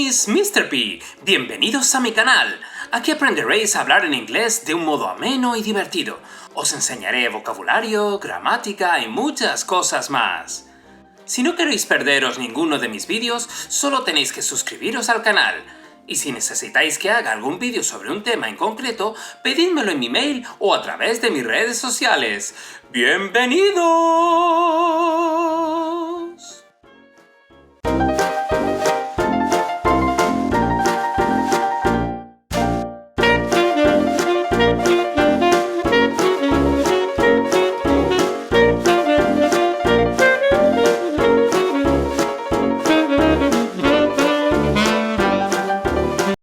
is Mr. P. Bienvenidos a mi canal. Aquí aprenderéis a hablar en inglés de un modo ameno y divertido. Os enseñaré vocabulario, gramática y muchas cosas más. Si no queréis perderos ninguno de mis vídeos, solo tenéis que suscribiros al canal. Y si necesitáis que haga algún vídeo sobre un tema en concreto, pedídmelo en mi mail o a través de mis redes sociales. ¡Bienvenidos!